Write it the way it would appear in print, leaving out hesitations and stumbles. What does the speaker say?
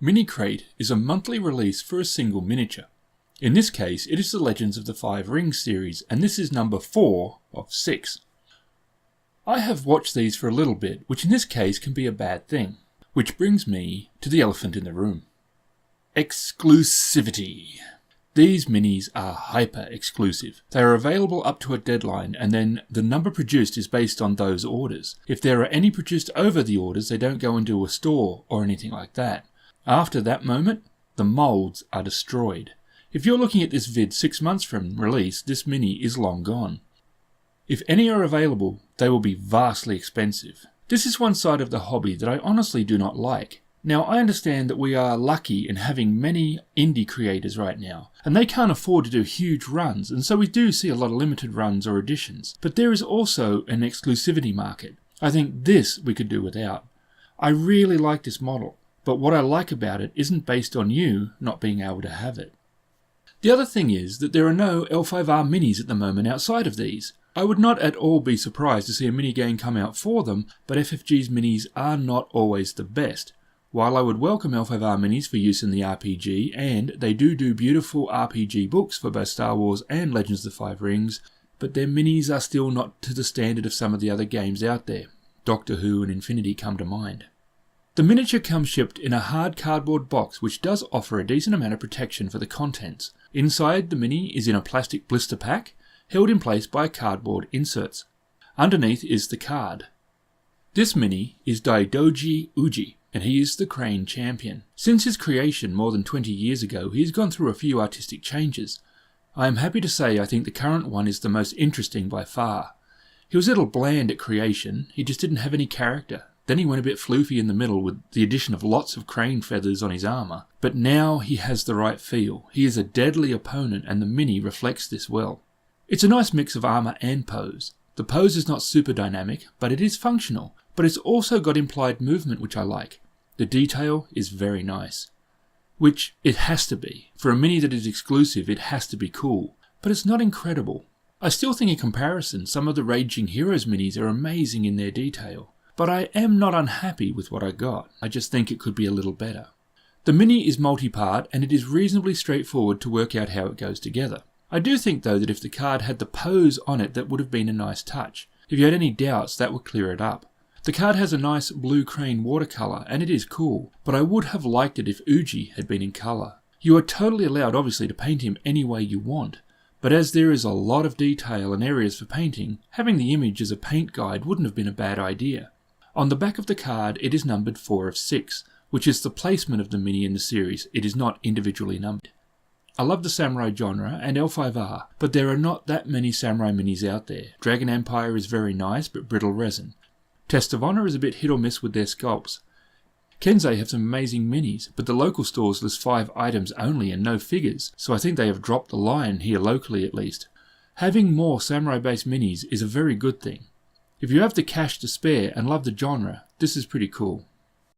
Mini Crate is a monthly release for a single miniature. In this case, it is the Legends of the Five Rings series, and this is number 4 of 6. I have watched these for a little bit, which in this case can be a bad thing. Which brings me to the elephant in the room. Exclusivity. These minis are hyper exclusive. They are available up to a deadline, and then the number produced is based on those orders. If there are any produced over the orders, they don't go into a store or anything like that. After that moment, the molds are destroyed. If you're looking at this vid 6 months from release, this mini is long gone. If any are available, they will be vastly expensive. This is one side of the hobby that I honestly do not like. Now, I understand that we are lucky in having many indie creators right now, and they can't afford to do huge runs, and so we do see a lot of limited runs or editions. But there is also an exclusivity market. I think this we could do without. I really like this model, but what I like about it isn't based on you not being able to have it. The other thing is that there are no L5R minis at the moment outside of these. I would not at all be surprised to see a mini game come out for them, but FFG's minis are not always the best. While I would welcome L5R minis for use in the RPG, and they do beautiful RPG books for both Star Wars and Legends of the Five Rings, but their minis are still not to the standard of some of the other games out there. Doctor Who and Infinity come to mind. The miniature comes shipped in a hard cardboard box, which does offer a decent amount of protection for the contents. Inside, the mini is in a plastic blister pack, held in place by cardboard inserts. Underneath is the card. This mini is Daidoji Uji, and he is the Crane champion. Since his creation more than 20 years ago, he has gone through a few artistic changes. I am happy to say I think the current one is the most interesting by far. He was a little bland at creation, he just didn't have any character. Then he went a bit floofy in the middle with the addition of lots of crane feathers on his armour. But now he has the right feel. He is a deadly opponent, and the mini reflects this well. It's a nice mix of armour and pose. The pose is not super dynamic, but it is functional. But it's also got implied movement, which I like. The detail is very nice. Which it has to be. For a mini that is exclusive, it has to be cool. But it's not incredible. I still think in comparison, some of the Raging Heroes minis are amazing in their detail. But I am not unhappy with what I got. I just think it could be a little better. The mini is multi-part, and it is reasonably straightforward to work out how it goes together. I do think though that if the card had the pose on it, that would have been a nice touch. If you had any doubts, that would clear it up. The card has a nice blue crane watercolour, and it is cool, but I would have liked it if Uji had been in colour. You are totally allowed obviously to paint him any way you want, but as there is a lot of detail and areas for painting, having the image as a paint guide wouldn't have been a bad idea. On the back of the card it is numbered 4 of 6, which is the placement of the mini in the series. It is not individually numbered. I love the samurai genre and L5R, but there are not that many samurai minis out there. Dragon Empire is very nice but brittle resin. Test of Honor is a bit hit or miss with their sculpts. Kensei have some amazing minis, but the local stores list 5 items only and no figures, so I think they have dropped the line here locally at least. Having more samurai based minis is a very good thing. If you have the cash to spare and love the genre, this is pretty cool.